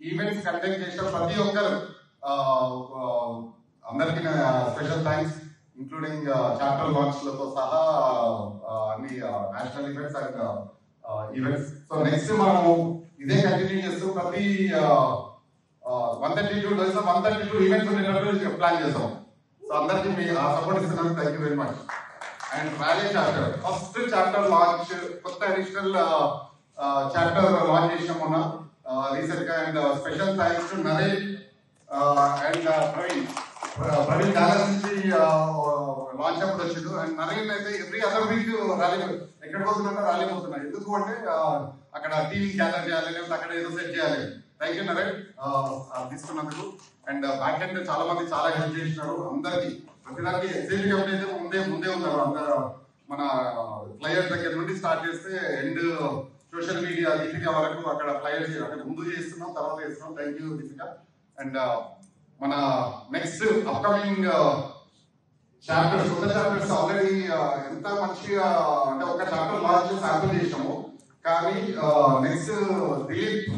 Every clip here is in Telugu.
ఈవెంట్స్ కండక్ట్ చేసిన ప్రతి ఒక్కరు అందరికీ స్పెషల్ థ్యాంక్స్, ఇంక్లూడింగ్ చాప్టర్ లాంచ్లతో సహా అన్ని national events and events. So next మనము ఇదే కంటిన్యూ చేస్తూ ప్రతి 132 డేస్ 132 ఈవెంట్స్ ఉండేటట్టు ప్లాన్ చేస్తాం. సో అందరికీ మీ సపోర్ట్ ఇస్తున్నాను. Thank you very much. And rally chapter first chapter launch, కొత్త అడిషనల్ చాప్టర్ లాంచ్ చేసినాం మొన్న రీసెంట్ గా. And special thanks to Naresh and Praveen Dallas నుంచి లాంచ్ అప్పుడు వచ్చిండు. అండ్ నరేన్ అయితే ఎవ్రీ అదర్ వీక్ ర్యాలీ ఎక్కడ పోతున్నా ర్యాలీ పోతున్నా. ఎందుకు అంటే అక్కడ టీవీ గ్యాదర్ చేయాలి, లేకపోతే అక్కడ ఏదో సెట్ చేయాలి. థ్యాంక్ యూ నరేన్ తీసుకున్నందుకు. అండ్ బ్యాక్ ఎండ్ చాలా మంది చాలా హెల్ప్ చేసినారు అందరికి. ప్రతిదానికి ఎగ్జిక్యూటివ్ అయితే ముందే ఉన్నారు అందరు. మన ఫ్లైయర్స్ దగ్గర నుండి స్టార్ట్ చేస్తే ఎండ్ సోషల్ మీడియా దీపిక వరకు అక్కడ ఫ్లైయర్స్ అక్కడ ముందు చేస్తున్నాం, తర్వాత చేస్తున్నాం. Thank you Deepika. అండ్ మన నెక్స్ట్ అప్కమింగ్ చాప్టర్స్, కొత్త చాప్టర్స్ ఆల్రెడీ ఎంత మంచిగా అంటే ఒక చాప్టర్ లాంచ్ శాంపుల్ చేసాము. కానీ నెక్స్ట్ దిలీప్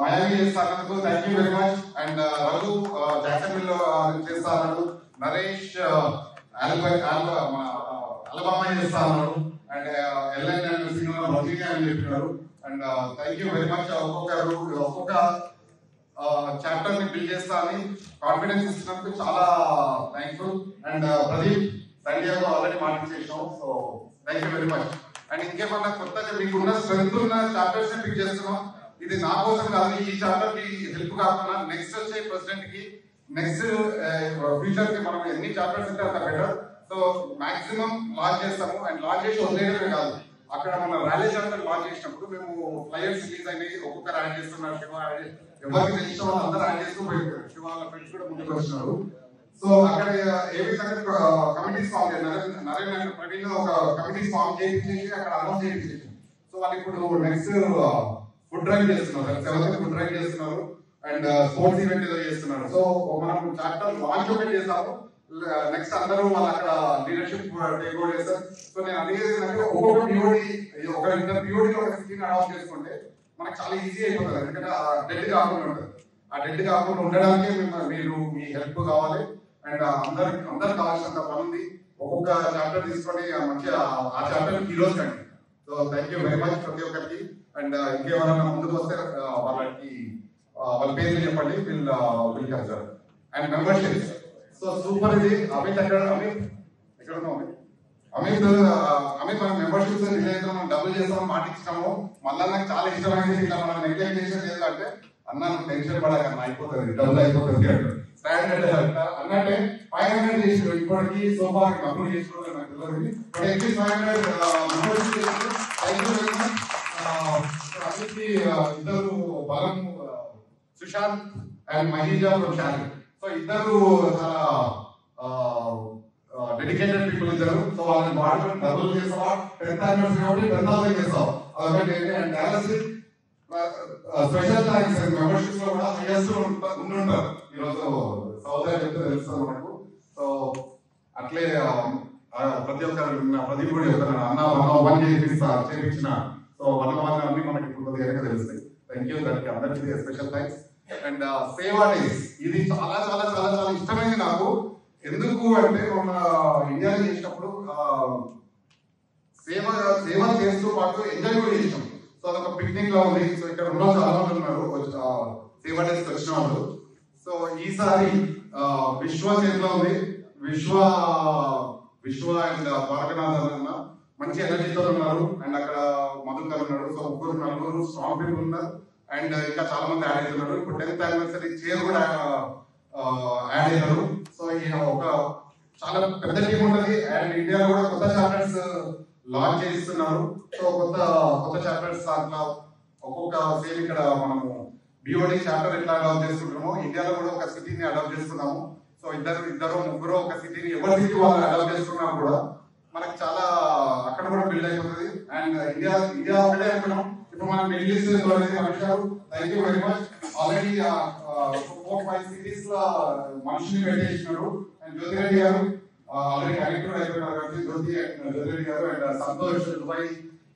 మయామి చేస్తానందుకు thank you very much. And Raghu Jacksonville చేస్తా అన్నాడు, నరేష్ అలబామా చేస్తా అన్నాడు, and LN and cinema Virginia అని చెప్పినారు. And thank you very much. ఒక్కొక్క చాప్టర్ ని బిల్డ్ చేస్తా అని కాన్ఫిడెన్స్ ఇచ్చినందుకు చాలా థ్యాంక్ఫుల్. అండ్ ప్రదీప్ సండియాలో ఆల్రెడీ మాట్లాడేసాం. So thank you very much. And ఇంకేమన్నా కొత్తగా మీకు ఉన్న స్ట్రెంత్ ఉన్న చాప్టర్స్ ని పిక్ చేస్తున్నాం. ఇది నా కోసం కాదు, ఈ చాప్టర్ కి హెల్ప్ కాకుండా నెక్స్ట్ వచ్చే ప్రెసిడెంట్ కి, నెక్స్ట్ ఫ్యూచర్ కి మనం ఎన్ని చాప్టర్స్ ఉంటే అంత బెటర్. సో మాక్సిమం లాంచ్ చేస్తాము. అండ్ లాంచ్ చేసి వదిలేయడమే కాదు, అక్కడ మన ర్యాలీ చాప్టర్ లాంచ్ చేసినప్పుడు మేము ఫ్లైయర్స్ రిలీజ్ అయినాయి, ఒక్కొక్కరు యాడ్ చేస్తున్నారు. శివ ఎవరికి తెలిసిన వాళ్ళు అందరూ యాడ్ చేస్తూ పోయారు. శివ వాళ్ళ ఫ్రెండ్స్ కూడా ముందుకు వచ్చినారు. సో అక్కడ ఏ విధంగా కమిటీస్ ఫామ్ చేయాలి, నరేన్ అండ్ ప్రవీణ్ ఒక కమిటీస్ ఫామ్ చేయించేసి అక్కడ అనౌన్స్ చేయించేసి. సో వాళ్ళు ఇప్పుడు నెక్స్ట్ ఫుడ్ డ్రైవ్ చేస్తున్నారు, 7th ఫుడ్ డ్రైవ్ చేస్తున్నారు. అండ్ స్పోర్ట్స్ ఈవెంట్ ఏదో చేస్తున్నారు. సో మనం చాప్టర్ లాంచ్ ఒకటి చేస్తాము, నెక్స్ట్ అందరూ వాళ్ళు అక్కడ లీడర్షిప్ టేక్ ఓవర్ చేస్తారు. సో నేను అడిగేది ఏంటంటే ఒక్కొక్క పిఓడి ఒక ఇద్దరు పిఓడి ఒక స్కీమ్ అడాప్ట్ చేసుకుంటే మనకు చాలా ఈజీ అయిపోతుంది. ఎందుకంటే ఆ డెడ్ కాకుండా ఉంటుంది. ఆ డెడ్ కాకుండా ఉండడానికి మీరు మీ హెల్ప్ కావాలి. అండ్ అందరికి కావాల్సినంత పని ఉంది. ఒక్కొక్క చాప్టర్ తీసుకొని మంచిగా ఆ చాప్టర్ హీరోస్ కండి. So thank you very much ప్రతి ఒక్కరికి. అండ్ ఇంకేమైనా ముందుకు వస్తే వాళ్ళకి వాళ్ళ పేర్లు చెప్పండి, will consider. And membership so super. ఇది అమిత్ ఎక్కడ ఉన్నావు అమిత్ మనం మెంబర్షిప్స్ మనం డబుల్ చేస్తాము, మాట ఇచ్చినాము. మళ్ళీ నాకు చాలా ఇష్టమైంది ఇట్లా మనం నెగ్లెక్ట్ చేసేది లేదు అంటే అన్న టెన్షన్ పడకన్నా అయిపోతుంది, డబుల్ అయిపోతుంది స్టాండర్డ్ అన్నట్టే 500 చేసి ఇప్పటికి సోఫా అప్రూవ్ చేసుకోవాలి నాకు తెలియదు. బట్ అట్లీస్ట్ 500 మెంబర్షిప్ చేసి థ్యాంక్ యూ వెరీ మచ్. అమిత్కి ఇద్దరు బలం సుశాంత్ అండ్ మహీజా ఫ్రమ్ షాలి. సో ఇద్దరు చాలా డెడికేటెడ్ పీపుల్ ఇద్దరు. సో వాళ్ళని వాటర్ డబుల్ చేస్తావా 10th anniversary కాబట్టి 10,000 చేస్తాం. అదొకటి. And Dallas special thanks. Membership లో కూడా హైయెస్ట్ ఉండుంటారు ఈరోజు సౌత్ చెప్తే తెలుస్తుంది మనకు. సో అట్లే ప్రతి ఒక్కరు ప్రదీప్ కూడా చెప్తాను అన్న 101 చేయించిన. సో 101 అన్ని మనకి ఇప్పుడు కొద్దిగా తెలుస్తాయి. Thank you. దానికి అందరికీ స్పెషల్ థ్యాంక్స్. అండ్ సేవా డేస్ ఇది చాలా చాలా చాలా చాలా ఇష్టమైంది నాకు. ఎందుకు అంటే మన ఇండియాలో చేసినప్పుడు సేవ చేస్తూ పాటు ఎంజాయ్ కూడా చేసాం. సో అదొక పిక్నిక్ లా ఉంది. సో ఇక్కడ ఉన్న చాలా మంది ఉన్నారు సేవా డేస్ వచ్చిన వాళ్ళు. సో ఈసారి విశ్వ చేతిలో ఉంది. విశ్వ అండ్ ద్వారకనాథ్ అన్న మంచి ఎనర్జీతో ఉన్నారు. అండ్ అక్కడ మధుకర్ ఉన్నాడు. సో 3-4 స్ట్రాంగ్ పీపుల్ ఉన్నారు. అండ్ ఇంకా చాలా మంది యాడ్ అవుతున్నారు. ఇప్పుడు 10th anniversary చైర్ కూడా యాడ్ అయ్యారు. సో ఈయన ఒక చాలా పెద్ద టీం ఉంటుంది. అండ్ ఇండియాలో కూడా కొత్త చాప్టర్స్ లాంచ్ చేస్తున్నారు. సో కొత్త చాప్టర్స్ దాంట్లో ఒక్కొక్క సేమ్ ఇక్కడ మనము బిఓడి చాప్టర్ ఎట్లా అడాప్ట్ చేసుకుంటున్నామో ఇండియాలో కూడా ఒక సిటీని అడాప్ట్ చేస్తున్నాము. సో ఇద్దరు ముగ్గురు ఒక సిటీని ఎవరి సిటీ వాళ్ళు అడాప్ట్ చేసుకున్నా కూడా మనకు చాలా అక్కడ కూడా బిల్డ్ అయిపోతుంది. అండ్ ఇండియా ఒకటే అనుకున్నాం. ఇప్పుడు మనం middle east thank you very much. Already 4-5 cities లో మనుషుల్ని పెట్టేసినారు. అండ్ జ్యోతిరెడ్డి గారు ఆల్రెడీ కలెక్టర్ అయిపోయినారు కాబట్టి జ్యోతిరెడ్డి గారు అండ్ సంతోష్ దుబాయ్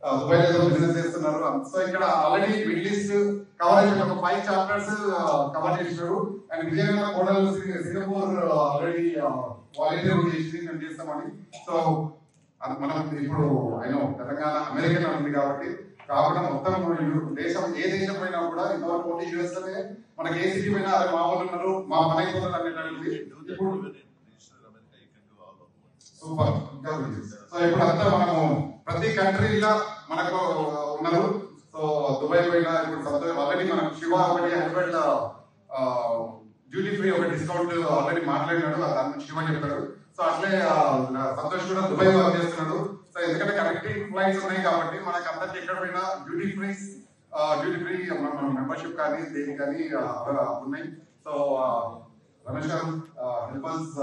దుబాయ్ లో బిజినెస్ చేస్తున్నారు. సో ఇక్కడ ఆల్రెడీ మిడిల్ ఈస్ట్ కవర్ అయిపోయింది, ఒక 5 చాప్టర్స్ కవర్ చేసినారు. అండ్ విజయనగరం కోడలు సింగపూర్ ఆల్రెడీ వాలంటీర్ చేసి మేము చేస్తామని. సో మనం ఇప్పుడు అయినా తెలంగాణ అమెరికన్ ఉంది కాబట్టి కాకుండా మొత్తం దేశం ఏ దేశం పోయినా కూడా ఇంతవరకు ఓన్లీ యూఎస్ లోనే మనకి ఏ సిటీ పోయినా అదే మా వాళ్ళు ఉన్నారు, మా పని అయిపోతుంది అనేటువంటిది ఇప్పుడు సూపర్. సో ఇప్పుడు అంతా మనము ప్రతి కంట్రీలో మనకు ఉన్నారు. సో దుబాయ్ పోయినా ఇప్పుడు సంతోష్ ఆల్రెడీ మనకు శివ ఒకటి 100 డ్యూటీ ఫ్రీ ఒక డిస్కౌంట్ ఆల్రెడీ మాట్లాడినాడు, దాని శివ చెప్పాడు. సో అట్లే సంతోష్ కూడా దుబాయ్ వర్క్ చేస్తున్నాడు. సో ఎందుకంటే కనెక్టింగ్ ఫ్లైట్స్ ఉన్నాయి కాబట్టి మనకి అందరికి ఎక్కడ పోయినా డ్యూటీ ఫ్రీ మెంబర్షిప్ కానీ దేని కానీ ఉన్నాయి. సో రమేష్ గారు హెల్పర్స్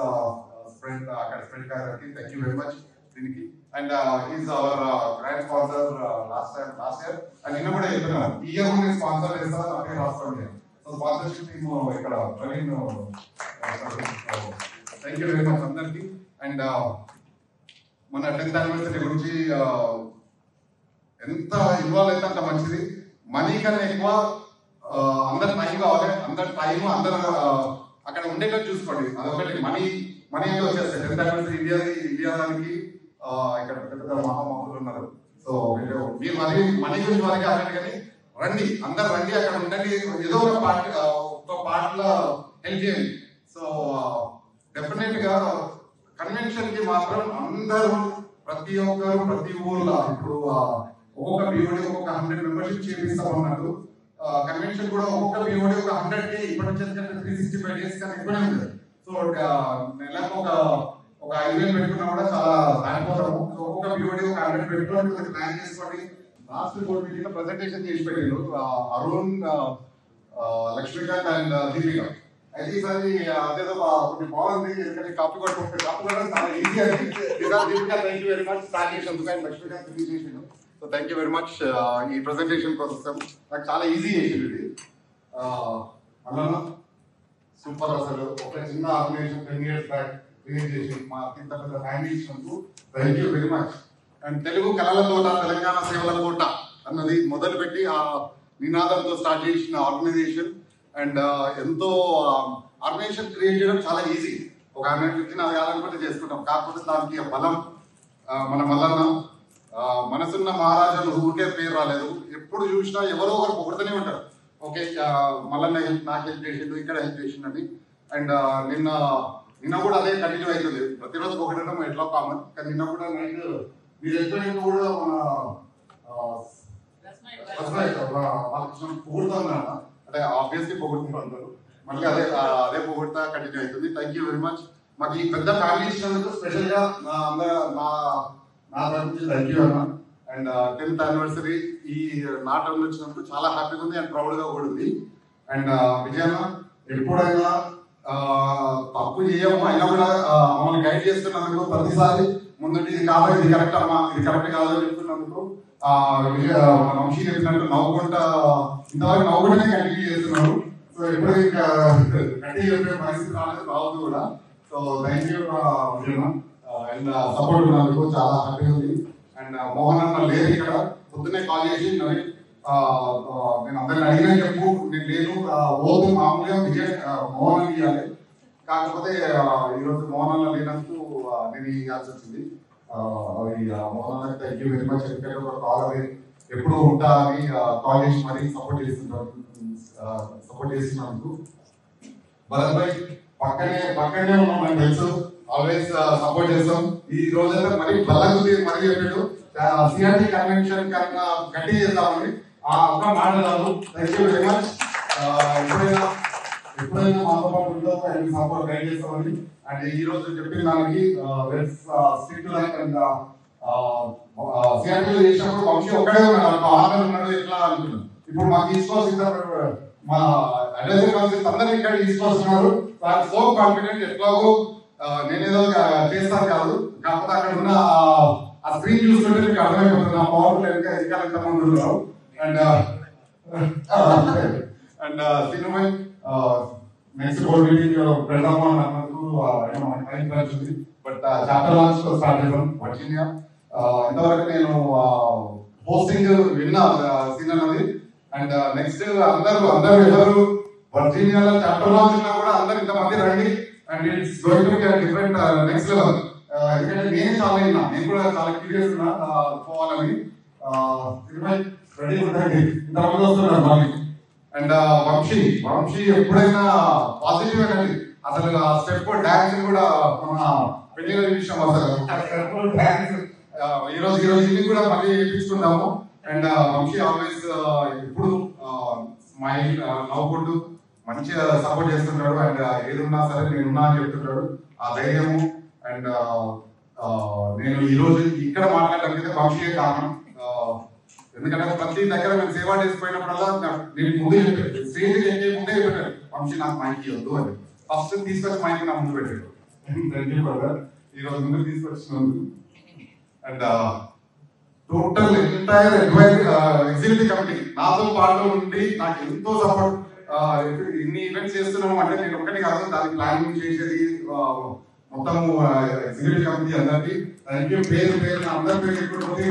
స్ప్రెడ్ అక్కడ స్ప్రెడ్ గారికి థ్యాంక్ యూ వెరీ మచ్ దీనికి. And is our grand sponsor last year. And నిన్న కూడా చెప్తున్నాను ఈ ఇయర్ నేను స్పాన్సర్ చేస్తాను, నా పేరు రాసుకోండి. సో స్పాన్సర్షిప్ టీమ్ ఇక్కడ Praveen, thank you very much అందరికి. అండ్ మన 10th anniversary గురించి ఎంత ఇన్వాల్వ్ అయితే అంత మంచిది. మనీ కన్నా ఎక్కువ అందరు టైం కావాలి, అందరు టైం అందరు అక్కడ ఉండేటట్టు చూసుకోండి. అదొకటి మనీ అయితే వచ్చేస్తాయి. 10th anniversary ఇండియా దానికి ఇక్కడ పెద్ద మహామహులు ఉన్నారు. సో మీరు మనీ గురించి వాళ్ళకి అవ్వండి కానీ రండి, అందరు రండి, అక్కడ ఉండండి, ఏదో ఒక పార్ట్ లో హెల్ప్ చేయండి. సో డెఫినెట్ గా కన్వెన్షన్ కి మాత్రం అందరూ ప్రతి ఒక్కరు ప్రతి ఊర్లో ఇప్పుడు ఒక్కొక్క బీఓడి ఒక్కొక్క 100 మెంబర్షిప్ చేపిస్తామన్నారు. కన్వెన్షన్ కూడా ఒక్కొక్క బీఓడి ఒక 100కి ఇప్పటి నుంచి 365 days కన్నా ఎక్కువనే ఉంది. సో నెలకు ఒక 5,000 పెట్టుకున్నా కూడా చాలా దాటిపోతాము. సో ఒక్కొక్క బీఓడి ఒక 100 పెట్టుకోవడానికి ప్లాన్ చేసుకోండి. లాస్ట్ బోర్డు మీటింగ్ లో ప్రెజెంటేషన్ చేసి పెట్టారు అరుణ్, లక్ష్మీకాంత్ అండ్ దీపిక. అయితే ఈసారి అదేదో కొన్ని బాగుంది, ఎందుకంటే కాపీ కొట్టడం చాలా ఈజీ అని. Deepika thank you very much start చేసినందుకు. అండ్ లక్ష్మీకాంత్ ఫినిష్ చేసిండు. So thank you very much ఈ ప్రెజెంటేషన్ కోసం. నాకు చాలా ఈజీ చేసింది ఇది. అలా సూపర్. అసలు ఒక చిన్న ఆర్గనైజేషన్ 10 years బ్యాక్ క్రియేట్ చేసి మా ఇంత పెద్ద హ్యాండ్ ఇచ్చినందుకు thank you very much. And Telugu కళల తోట తెలంగాణ సేవల కోట అన్నది మొదలుపెట్టి ఆ నినాదంతో స్టార్ట్ చేసిన ఆర్గనైజేషన్. అండ్ ఎంతో ఆర్గనైజేషన్ క్రియేట్ చేయడం చాలా ఈజీ. ఒక 150 అది కాదనుకుంటే చేసుకుంటాం. కాకపోతే దానికి బలం మన మల్లన్న. మనసున్న మహారాజాలు ఊరికే పేరు రాలేదు, ఎప్పుడు చూసినా ఎవరో ఒకరు పొగుడుతూనే ఉంటారు. ఓకే మల్లన్న హెల్ప్, నాకు హెల్ప్ చేసిండు, ఇక్కడ హెల్ప్ చేసిండని. అండ్ నిన్న కూడా అదే కంటిన్యూ అవుతుంది. ప్రతిరోజు పొగడడం ఎట్లా కామన్, కానీ నిన్న కూడా నైట్ మీరు వెళ్ళిపోయిన కూడా మన పొగుడుతున్నా అంటే ఆబ్వియస్లీ పొగుడుతుంటారు. మళ్ళీ అదే పొగుడుతా కంటిన్యూ అవుతుంది. Thank you very much. మాకు ఈ పెద్ద ఫ్యామిలీ ఇచ్చినందుకు స్పెషల్ గా నా తరఫు నుంచి థ్యాంక్ యూ అన్న. అండ్ 10th anniversary ఈ నాటంలో వచ్చినందుకు చాలా హ్యాపీగా ఉంది అండ్ ప్రౌడ్ గా కూడా ఉంది. అండ్ విజయన్న ఎప్పుడైనా తప్పు చేయము అయినా కూడా మమ్మల్ని గైడ్ చేస్తున్నందుకు ప్రతిసారి ముందు ఇది కాదు, ఇది కరెక్ట్ అమ్మా, ఇది కరెక్ట్ కాదు అని చెప్తున్నందుకు వంశీ చెప్పినట్టు నవ్వుకుంటా ఇంతవరకు నవ్వుకుంటూనే కంటిన్యూ చేస్తున్నారు. సో ఎప్పుడు ఇంకా కంటిన్యూ చెప్పే పరిస్థితి రాలేదు, రావద్దు కూడా. So thank you and support ఉన్నందుకు చాలా హ్యాపీగా ఉంది. అండ్ మోహన్ అన్న లేదు ఇక్కడ, పొద్దున్నే కాల్ చేసి నేను అందరిని అడిగినా చెప్పు, నేను లేదు ఓదు మామూలుగా మోహన్ అని ఇవ్వాలి. కాకపోతే ఈరోజు మోహన్ అన్న లేనందుకు నేను ఇవ్వాల్సి వచ్చింది. మోహన్ అన్నకి థ్యాంక్ యూ వెరీ మచ్. ఎందుకంటే ఒక కాల్ అది ఎప్పుడు ఉంటా అని కాల్ చేసి మరీ సపోర్ట్ చేసినందుకు. భరత్ భాయ్ పక్కనే ఉన్నాం, నాకు తెలుసు, ఆల్వేస్ సపోర్ట్ చేస్తాం. ఈ రోజైతే మరీ బలంగా మరీ చెప్పాడు సిఆర్టీ కన్వెన్షన్ కన్నా గట్టి చేద్దామని ఒక్క మాట రాదు. Thank you very much. ఎప్పుడైనా మాతో పాటు ఉంటుందో అండ్ సపోర్ట్ గైడ్ చేస్తామని. అండ్ ఈ రోజు చెప్పిన దానికి సిఆర్టీలో చేసినప్పుడు వంశీ ఒక్కడే ఉన్నాడు, ఆర్డర్ ఉన్నాడు ఎట్లా అనుకున్నాను. ఇప్పుడు మాకు ఈస్ట్ కోస్ట్ మా అడ్వైజరీ కౌన్సిల్ అందరూ ఇక్కడ ఈస్ట్ కోస్ట్ ఉన్నారు. సో కాన్ఫిడెంట్ ఎట్లాగో నేనేదో చేస్తాను కాదు, కాకపోతే అక్కడ ఉన్న ఆ స్క్రీన్ చూస్తుంటే మీకు అర్థమైపోతుంది నా పవర్ఫుల్ ఇంకా ఎంతమంది ఉన్నారు. And cinema next board meeting పెడదాము అని అన్నందుకు టైం వచ్చింది. బట్ చాప్టర్ లాంచ్ తో స్టార్ట్ చేద్దాం వర్జీనియా. ఇంతవరకు నేను హోస్టింగ్ విన్న సీన్ అన్నది. అండ్ నెక్స్ట్ అందరూ ఎవరు వర్జీనియాలో చాప్టర్ లాంచ్ ఉన్నా కూడా అందరు ఇంతమంది రండి. And it's going to be different next level. ఎందుకంటే నేను చాలా విన్నా, నేను కూడా చాలా క్యూరియస్ ఉన్నా పోవాలని. రెడీ ఉండండి, ఇంతమంది వస్తున్నారు మళ్ళీ. అండ్ వంశీ ఎప్పుడైనా పాజిటివ్ అనేది అసలు ఆ స్టెప్ డాన్స్ కూడా మన పెళ్లి విషయం అసలు డాన్స్ ఈ రోజు ఇది కూడా మళ్ళీ వేయించుకున్నాము. అండ్ వంశీ ఆల్వేస్ ఎప్పుడు స్మైల్ నవ్వుకుంటూ మంచిగా సపోర్ట్ చేస్తుంటాడు. అండ్ ఏదున్నా సరే నేనున్నా అని చెప్తుంటాడు, ఆ ధైర్యము. అండ్ నేను ఈ రోజు ఇక్కడ మాట్లాడడానికి వంశీయే కారణం. ఎందుకంటే ప్రతి దగ్గర మేము సేవా చేసిపోయినప్పుడల్లా నేను ముందే చెప్పాడు, స్టేజ్ ఎక్కే ముందే చెప్పాడు వంశీ నాకు మైక్ ఇవ్వద్దు అని. ఫస్ట్ తీసుకొచ్చి మైక్ నా ముందు పెట్టాడు. ఈ రోజు ముందు తీసుకొచ్చినందుకు. And total entire executive committee నాతో పాటు ఉండి నాకు ఎంతో సపోర్ట్. ఇన్ని ఈవెంట్స్ చేస్తున్నాము అంటే నేను ఒక్కటి కాదు, దాని ప్లానింగ్ చేసేది మొత్తం ఎగ్జిక్యూటివ్ కమిటీ అందరికీ థ్యాంక్ యూ. పేరు అందరి పేరు చెప్పుకుంటే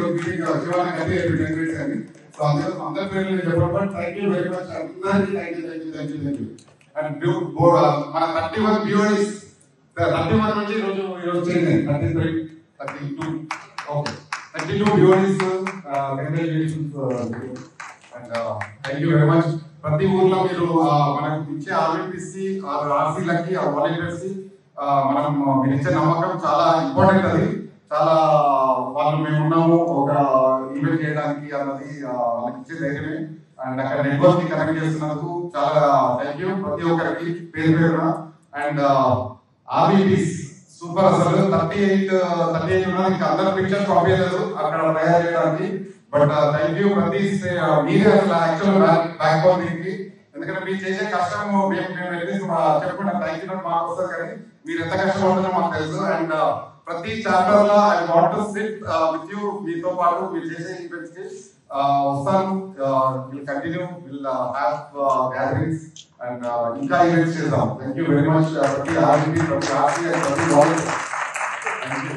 సో అందరి పేర్లు చెప్పడం థ్యాంక్ యూ వెరీ మచ్ అందరికీ. Thank you. అండ్ మన 31 BODs 31 నుంచి ఈరోజు చేంజ్ అయింది 33 32 okay 32 BODs. Congratulations and thank you very much. ప్రతి ఊర్లో మీరు మనకు ఇచ్చే ఆర్బిపిసి ఆర్సీలకి వాలంటీర్స్ మనం మీరు ఇచ్చే నమ్మకం చాలా ఇంపార్టెంట్. అది చాలా వాళ్ళు మేము ఉన్నాము ఒక ఈవెంట్ చేయడానికి అన్నది వాళ్ళకి ఇచ్చే ధైర్యమే. అండ్ అక్కడ నెట్వర్క్ ని కనెక్ట్ చేస్తున్నందుకు చాలా థ్యాంక్ యూ ప్రతి ఒక్కరికి పేరు పేరున. అండ్ ఆర్బిపిస్ సూపర్ అసలు 38 ఉన్నది, ఇంకా అందరు పిక్చర్స్ పంపించలేదు అక్కడ తయారు చేయడానికి. బట్ థ్యాంక్ యూ ప్రతి మీరే అసలు యాక్చువల్ బ్యాక్ బోన్ దీనికి. ఎందుకంటే మీరు చేసే కష్టం మేము చెప్పుకుంటాం థ్యాంక్ యూ మాకు వస్తుంది, కానీ మీరు ఎంత కష్టపడుతుందో మాకు తెలుసు. అండ్ ప్రతి చాప్టర్ లో I want to SIT with you, మీతో పాటు మీరు చేసే ఈవెంట్స్ కి వస్తాను. Will continue, will have gatherings and ఇంకా ఈవెంట్స్ చేద్దాం. థ్యాంక్ యూ వెరీ మచ్ ప్రతి ఆర్బీ, ప్రతి ఆర్సీ అండ్ ప్రతి వాలంటీర్. Thank you.